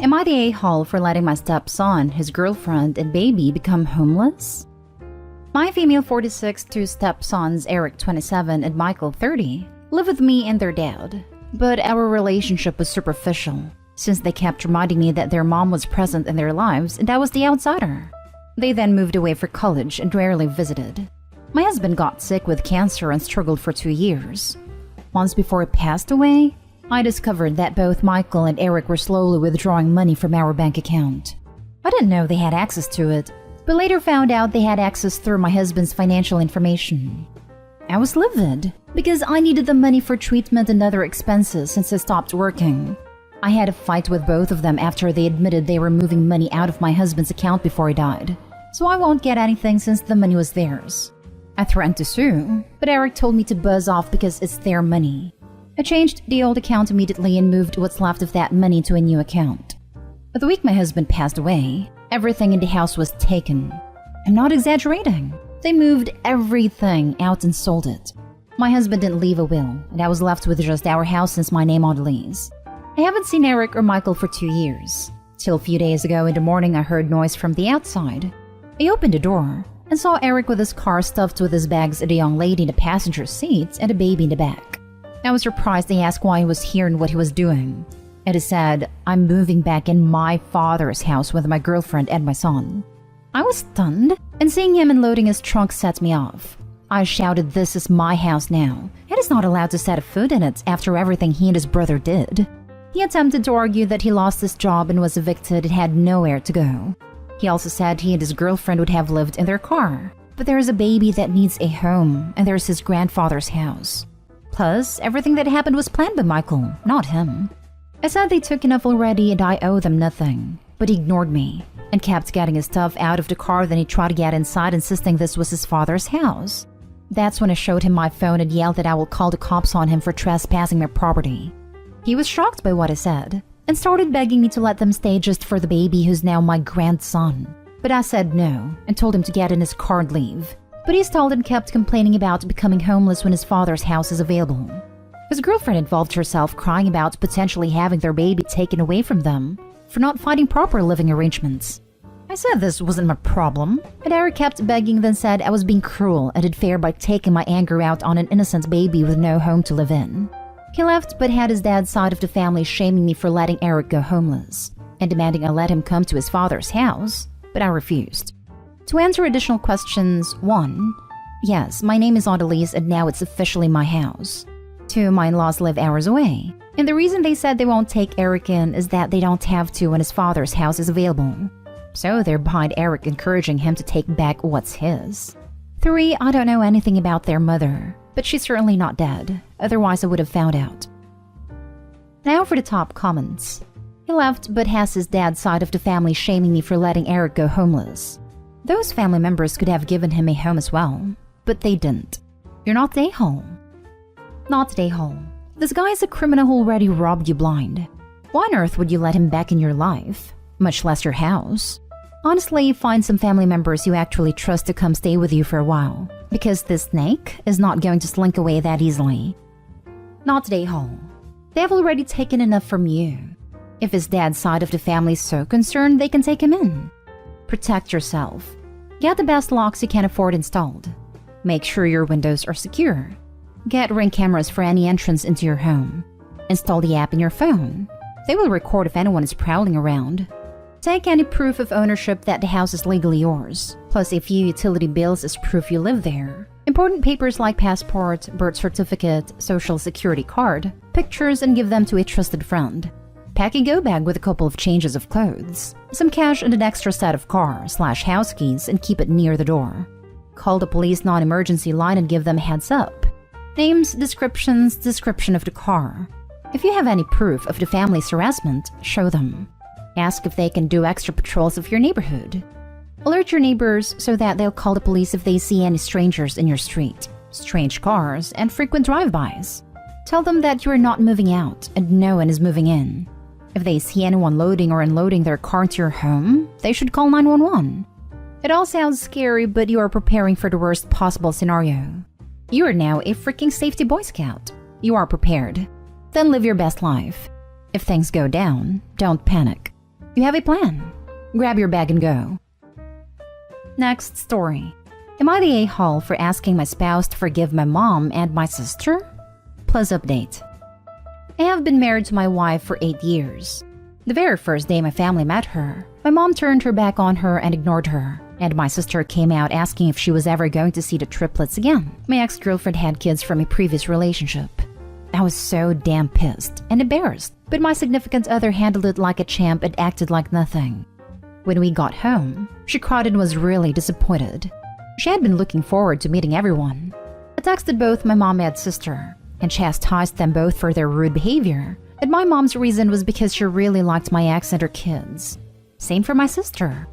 Am I the a-hole for letting my stepson, his girlfriend, and baby become homeless? My female 46 two stepsons, Eric 27 and Michael 30, live with me and their dad. But our relationship was superficial, since they kept reminding me that their mom was present in their lives and I was the outsider. They then moved away for college and rarely visited. My husband got sick with cancer and struggled for 2 years. Months before he passed away, I discovered that both Michael and Eric were slowly withdrawing money from our bank account. I didn't know they had access to it, but later found out they had access through my husband's financial information. I was livid because I needed the money for treatment and other expenses since I stopped working. I had a fight with both of them after they admitted they were moving money out of my husband's account before he died, so I won't get anything since the money was theirs. I threatened to sue, but Eric told me to buzz off because it's their money. I changed the old account immediately and moved what's left of that money to a new account. The week my husband passed away, everything in the house was taken. I'm not exaggerating. They moved everything out and sold it. My husband didn't leave a will, and I was left with just our house since my name on the lease. I haven't seen Eric or Michael for 2 years. Till a few days ago in the morning I heard noise from the outside. I opened the door and saw Eric with his car stuffed with his bags and a young lady in the passenger seat and a baby in the back. I was surprised they asked why he was here and what he was doing. And he said, "I'm moving back in my father's house with my girlfriend and my son." I was stunned, and seeing him unloading his trunk set me off. I shouted, "This is my house now, and he's not allowed to set a foot in it after everything he and his brother did." He attempted to argue that he lost his job and was evicted and had nowhere to go. He also said he and his girlfriend would have lived in their car, but there is a baby that needs a home, and there's his grandfather's house. Plus, everything that happened was planned by Michael, not him. I said they took enough already and I owe them nothing, but he ignored me and kept getting his stuff out of the car. Then he tried to get inside, insisting this was his father's house. That's when I showed him my phone and yelled that I will call the cops on him for trespassing my property. He was shocked by what I said and started begging me to let them stay just for the baby who's now my grandson. But I said no and told him to get in his car and leave. But he stalled and kept complaining about becoming homeless when his father's house is available. His girlfriend involved herself, crying about potentially having their baby taken away from them for not finding proper living arrangements. I said this wasn't my problem, but Eric kept begging, then said I was being cruel and unfair by taking my anger out on an innocent baby with no home to live in. He left but had his dad's side of the family shaming me for letting Eric go homeless and demanding I let him come to his father's house, but I refused. To answer additional questions, 1. Yes, my name is on the lease and now it's officially my house. 2. My in-laws live hours away, and the reason they said they won't take Eric in is that they don't have to when his father's house is available. So they're behind Eric, encouraging him to take back what's his. 3. I don't know anything about their mother, but she's certainly not dead, otherwise I would have found out. Now for the top comments. He left but has his dad's side of the family shaming me for letting Eric go homeless. Those family members could have given him a home as well, but they didn't. You're not the a-hole. Not the a-hole. This guy is a criminal who already robbed you blind. Why on earth would you let him back in your life, much less your house? Honestly, find some family members you actually trust to come stay with you for a while, because this snake is not going to slink away that easily. Not the a-hole. They have already taken enough from you. If his dad's side of the family is so concerned, they can take him in. Protect yourself. Get the best locks you can afford installed. Make sure your windows are secure. Get Ring cameras for any entrance into your home. Install the app in your phone. They will record if anyone is prowling around. Take any proof of ownership that the house is legally yours, plus a few utility bills as proof you live there. Important papers like passport, birth certificate, social security card, pictures, and give them to a trusted friend. Pack a go bag with a couple of changes of clothes, some cash and an extra set of car/house keys, and keep it near the door. Call the police non-emergency line and give them a heads up. Names, descriptions, description of the car. If you have any proof of the family's harassment, show them. Ask if they can do extra patrols of your neighborhood. Alert your neighbors so that they'll call the police if they see any strangers in your street, strange cars, and frequent drive-bys. Tell them that you are not moving out and no one is moving in. If they see anyone loading or unloading their car into your home, they should call 911. It all sounds scary, but you are preparing for the worst possible scenario. You are now a freaking safety Boy Scout. You are prepared. Then live your best life. If things go down, don't panic. You have a plan. Grab your bag and go. Next story. Am I the a-hole for asking my spouse to forgive my mom and my sister? Plus update. I have been married to my wife for 8 years. The very first day my family met her, my mom turned her back on her and ignored her, and my sister came out asking if she was ever going to see the triplets again. My ex-girlfriend had kids from a previous relationship. I was so damn pissed and embarrassed, but my significant other handled it like a champ and acted like nothing. When we got home, she cried and was really disappointed. She had been looking forward to meeting everyone. I texted both my mom and sister and chastised them both for their rude behavior, and my mom's reason was because she really liked my ex and her kids. Same for my sister.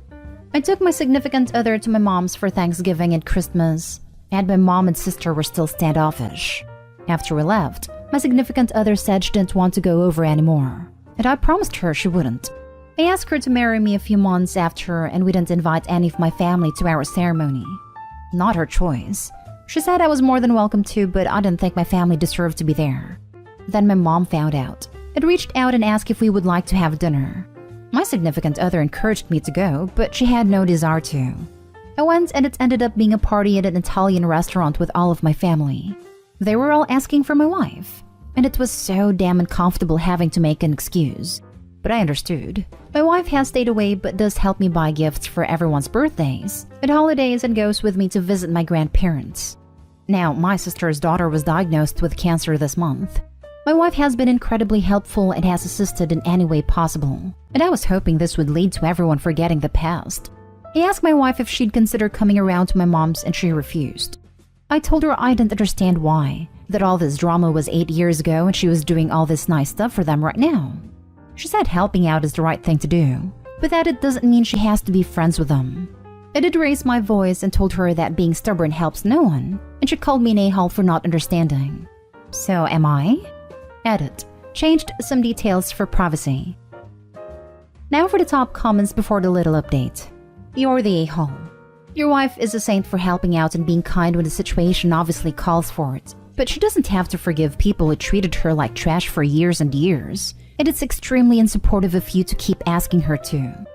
I took my significant other to my mom's for Thanksgiving and Christmas, and my mom and sister were still standoffish. After we left, my significant other said she didn't want to go over anymore, and I promised her she wouldn't. I asked her to marry me a few months after, and we didn't invite any of my family to our ceremony. Not her choice. She said I was more than welcome to, but I didn't think my family deserved to be there. Then my mom found out and reached out and asked if we would like to have dinner. My significant other encouraged me to go, but she had no desire to. I went, and it ended up being a party at an Italian restaurant with all of my family. They were all asking for my wife, and it was so damn uncomfortable having to make an excuse. But I understood. My wife has stayed away but does help me buy gifts for everyone's birthdays and holidays and goes with me to visit my grandparents. Now, my sister's daughter was diagnosed with cancer this month. My wife has been incredibly helpful and has assisted in any way possible, and I was hoping this would lead to everyone forgetting the past. I asked my wife if she'd consider coming around to my mom's, and she refused. I told her I didn't understand why, that all this drama was 8 years ago and she was doing all this nice stuff for them right now. She said helping out is the right thing to do, but that it doesn't mean she has to be friends with them. I did raise my voice and told her that being stubborn helps no one, and she called me an a-hole for not understanding. So am I? Edit. Changed some details for privacy. Now for the top comments before the little update. You're the a-hole. Your wife is a saint for helping out and being kind when the situation obviously calls for it, but she doesn't have to forgive people who treated her like trash for years and years, and it's extremely unsupportive of you to keep asking her to.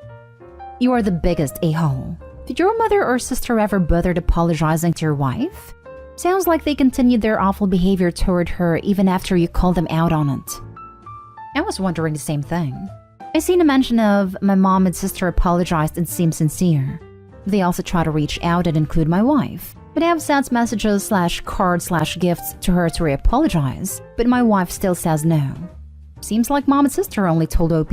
You are the biggest a-hole. Did your mother or sister ever bothered apologizing to your wife? Sounds like they continued their awful behavior toward her even after you called them out on it. I was wondering the same thing. I seen a mention of my mom and sister apologized and seemed sincere. They also try to reach out and include my wife, but I have sent messages /cards/gifts to her to re-apologize, but my wife still says no. Seems like mom and sister only told OP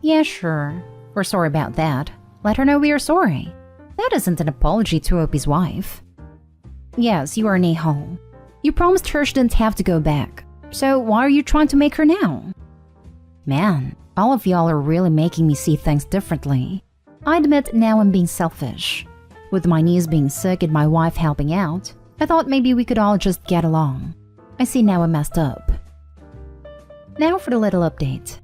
yeah sure, we're sorry about that. Let her know we are sorry. That isn't an apology to OP's wife. Yes, you are an a-hole. You promised her she didn't have to go back, so why are you trying to make her now? Man, all of y'all are really making me see things differently. I admit now I'm being selfish. With my niece being sick and my wife helping out, I thought maybe we could all just get along. I see now I messed up. Now for the little update.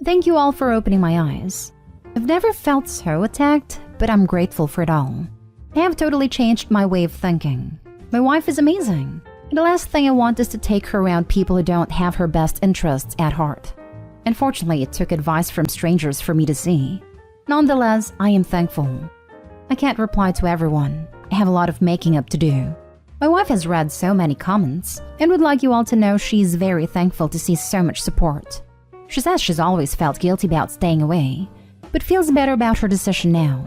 Thank you all for opening my eyes. I've never felt so attacked, but I'm grateful for it all. I have totally changed my way of thinking. My wife is amazing, and the last thing I want is to take her around people who don't have her best interests at heart. Unfortunately, it took advice from strangers for me to see. Nonetheless, I am thankful. I can't reply to everyone. I have a lot of making up to do. My wife has read so many comments and would like you all to know she's very thankful to see so much support. She says she's always felt guilty about staying away, but feels better about her decision now.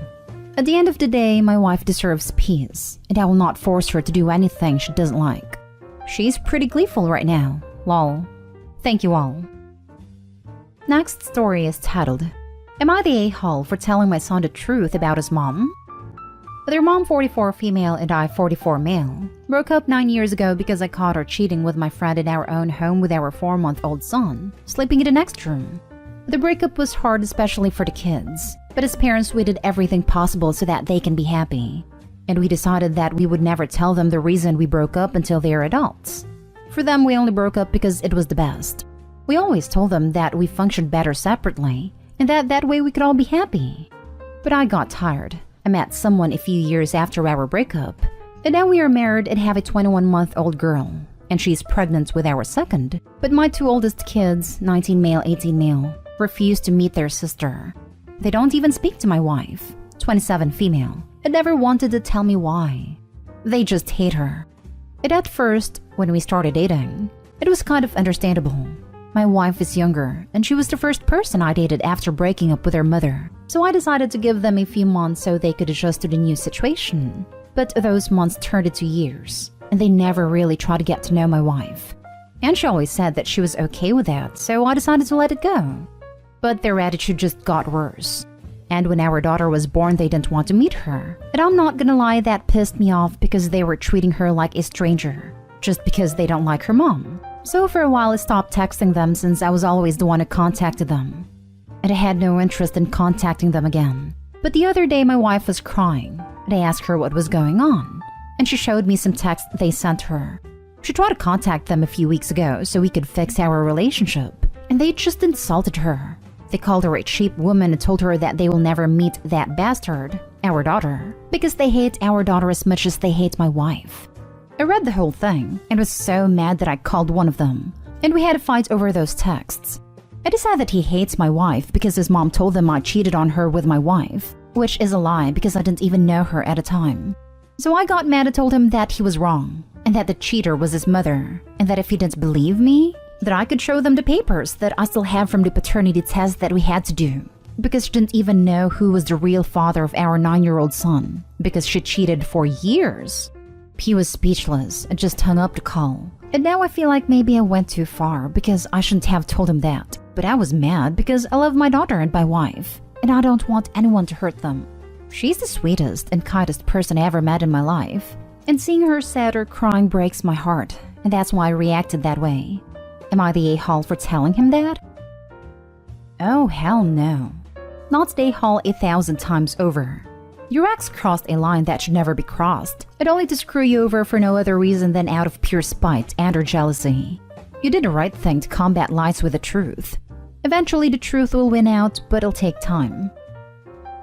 At the end of the day, my wife deserves peace, and I will not force her to do anything she doesn't like. She's pretty gleeful right now. Lol. Thank you all. Next story is titled, Am I the a-hole for telling my son the truth about his mom? Their mom, 44 female, and I, 44 male, broke up 9 years ago because I caught her cheating with my friend in our own home with our 4-month-old son, sleeping in the next room. The breakup was hard, especially for the kids, but as parents we did everything possible so that they can be happy. And we decided that we would never tell them the reason we broke up until they are adults. For them, we only broke up because it was the best. We always told them that we functioned better separately, and that way we could all be happy. But I got tired. I met someone a few years after our breakup, and now we are married and have a 21-month-old girl, and she's pregnant with our second. But my 2 oldest kids, 19 male, 18 male, refused to meet their sister. They don't even speak to my wife, 27 female, and never wanted to tell me why. They just hate her. And at first, when we started dating, it was kind of understandable. My wife is younger, and she was the first person I dated after breaking up with her mother, so I decided to give them a few months so they could adjust to the new situation. But those months turned into years, and they never really tried to get to know my wife. And she always said that she was okay with that, so I decided to let it go. But their attitude just got worse. And when our daughter was born, they didn't want to meet her. And I'm not gonna lie, that pissed me off because they were treating her like a stranger, just because they don't like her mom. So for a while I stopped texting them since I was always the one who contacted them. And I had no interest in contacting them again. But the other day my wife was crying, and I asked her what was going on. And she showed me some texts they sent her. She tried to contact them a few weeks ago so we could fix our relationship, and they just insulted her. They called her a cheap woman and told her that they will never meet that bastard, our daughter, because they hate our daughter as much as they hate my wife. I read the whole thing and was so mad that I called one of them, and we had a fight over those texts. I decided that he hates my wife because his mom told them I cheated on her with my wife, which is a lie because I didn't even know her at the time. So I got mad and told him that he was wrong, and that the cheater was his mother, and that if he didn't believe me, that I could show them the papers that I still have from the paternity test that we had to do, because she didn't even know who was the real father of our 9-year-old son, because she cheated for years. He was speechless and just hung up the call. And now I feel like maybe I went too far because I shouldn't have told him that. But I was mad because I love my daughter and my wife, and I don't want anyone to hurt them. She's the sweetest and kindest person I ever met in my life, and seeing her sad or crying breaks my heart, and that's why I reacted that way. Am I the a-hole for telling him that? Oh, hell no. Not the a-hole 1,000 times over. Your ex crossed a line that should never be crossed, and only to screw you over for no other reason than out of pure spite and or jealousy. You did the right thing to combat lies with the truth. Eventually the truth will win out, but it'll take time.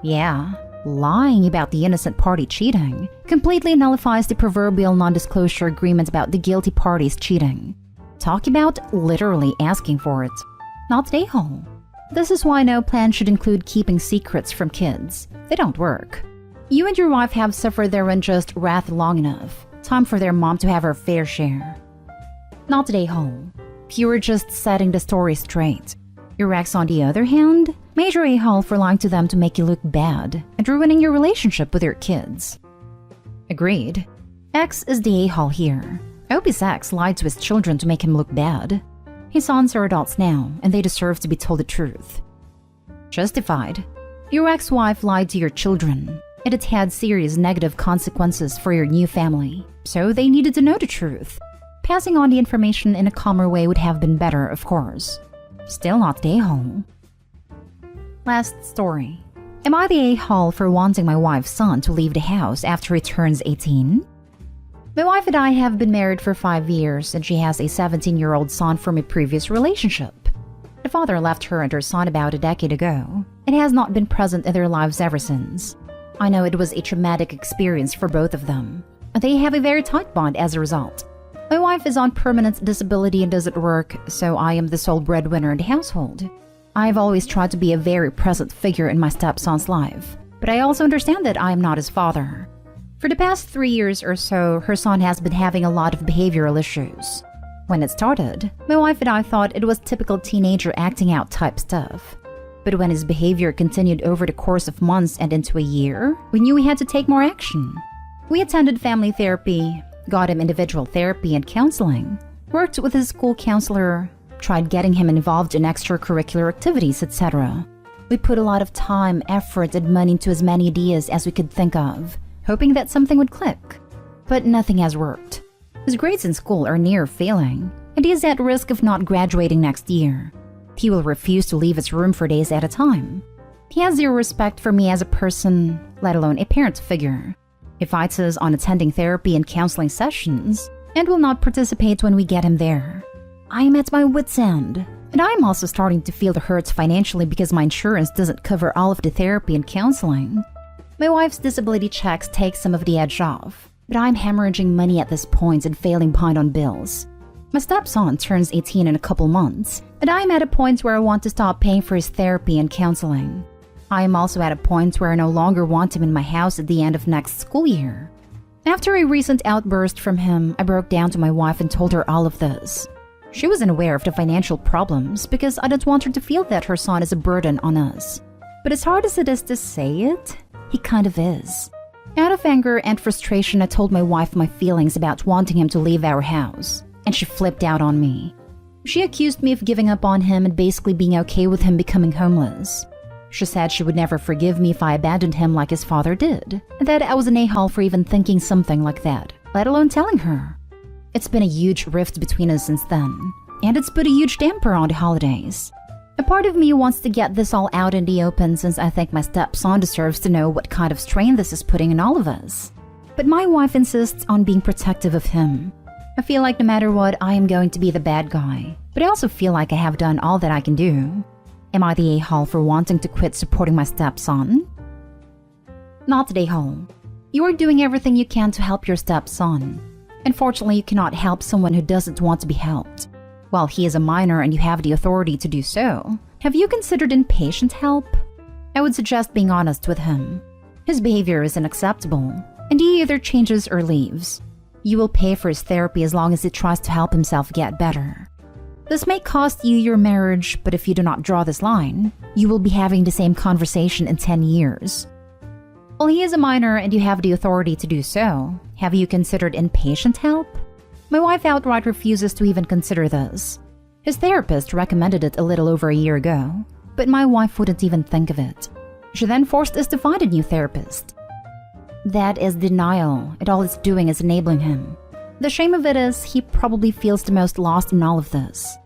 Yeah, lying about the innocent party cheating completely nullifies the proverbial non-disclosure agreement about the guilty parties cheating. Talk about literally asking for it, not the a-hole. This is why no plan should include keeping secrets from kids. They don't work. You and your wife have suffered their unjust wrath long enough. Time for their mom to have her fair share. Not the a-hole. You were just setting the story straight. Your ex, on the other hand, major a-hole for lying to them to make you look bad and ruining your relationship with your kids. Agreed. Ex is the a-hole here. Opie's ex lied to his children to make him look bad. His sons are adults now, and they deserve to be told the truth. Justified. Your ex-wife lied to your children, and it had serious negative consequences for your new family, so they needed to know the truth. Passing on the information in a calmer way would have been better, of course. Still not the a-hole. Last story. Am I the a-hole for wanting my wife's son to leave the house after he turns 18? My wife and I have been married for 5 years, and she has a 17-year-old son from a previous relationship. The father left her and her son about a decade ago, and has not been present in their lives ever since. I know it was a traumatic experience for both of them. They have a very tight bond as a result. My wife is on permanent disability and doesn't work, so I am the sole breadwinner in the household. I have always tried to be a very present figure in my stepson's life, but I also understand that I am not his father. For the past 3 years or so, her son has been having a lot of behavioral issues. When it started, my wife and I thought it was typical teenager acting out type stuff. But when his behavior continued over the course of months and into a year, we knew we had to take more action. We attended family therapy, got him individual therapy and counseling, worked with his school counselor, tried getting him involved in extracurricular activities, etc. We put a lot of time, effort, and money into as many ideas as we could think of, hoping that something would click. But nothing has worked. His grades in school are near failing, and he is at risk of not graduating next year. He will refuse to leave his room for days at a time. He has zero respect for me as a person, let alone a parent figure. He fights us on attending therapy and counseling sessions, and will not participate when we get him there. I am at my wit's end, and I'm also starting to feel the hurts financially because my insurance doesn't cover all of the therapy and counseling. My wife's disability checks take some of the edge off, but I'm hemorrhaging money at this point and failing behind on bills. My stepson turns 18 in a couple months, and I'm at a point where I want to stop paying for his therapy and counseling. I am also at a point where I no longer want him in my house at the end of next school year. After a recent outburst from him, I broke down to my wife and told her all of this. She wasn't aware of the financial problems because I didn't want her to feel that her son is a burden on us. But as hard as it is to say it, he kind of is. Out of anger and frustration, I told my wife my feelings about wanting him to leave our house, and she flipped out on me. She accused me of giving up on him and basically being okay with him becoming homeless. She said she would never forgive me if I abandoned him like his father did, and that I was an a-hole for even thinking something like that, let alone telling her. It's been a huge rift between us since then, and it's put a huge damper on the holidays. A part of me wants to get this all out in the open since I think my stepson deserves to know what kind of strain this is putting on all of us. But my wife insists on being protective of him. I feel like no matter what, I am going to be the bad guy, but I also feel like I have done all that I can do. Am I the a-hole for wanting to quit supporting my stepson? Not the a-hole. You are doing everything you can to help your stepson. Unfortunately, you cannot help someone who doesn't want to be helped. While he is a minor and you have the authority to do so, have you considered inpatient help? I would suggest being honest with him. His behavior is unacceptable, and he either changes or leaves. You will pay for his therapy as long as he tries to help himself get better. This may cost you your marriage, but if you do not draw this line, you will be having the same conversation in 10 years. While he is a minor and you have the authority to do so, have you considered inpatient help? My wife outright refuses to even consider this. His therapist recommended it a little over a year ago, but my wife wouldn't even think of it. She then forced us to find a new therapist. That is denial, and all it's doing is enabling him. The shame of it is he probably feels the most lost in all of this.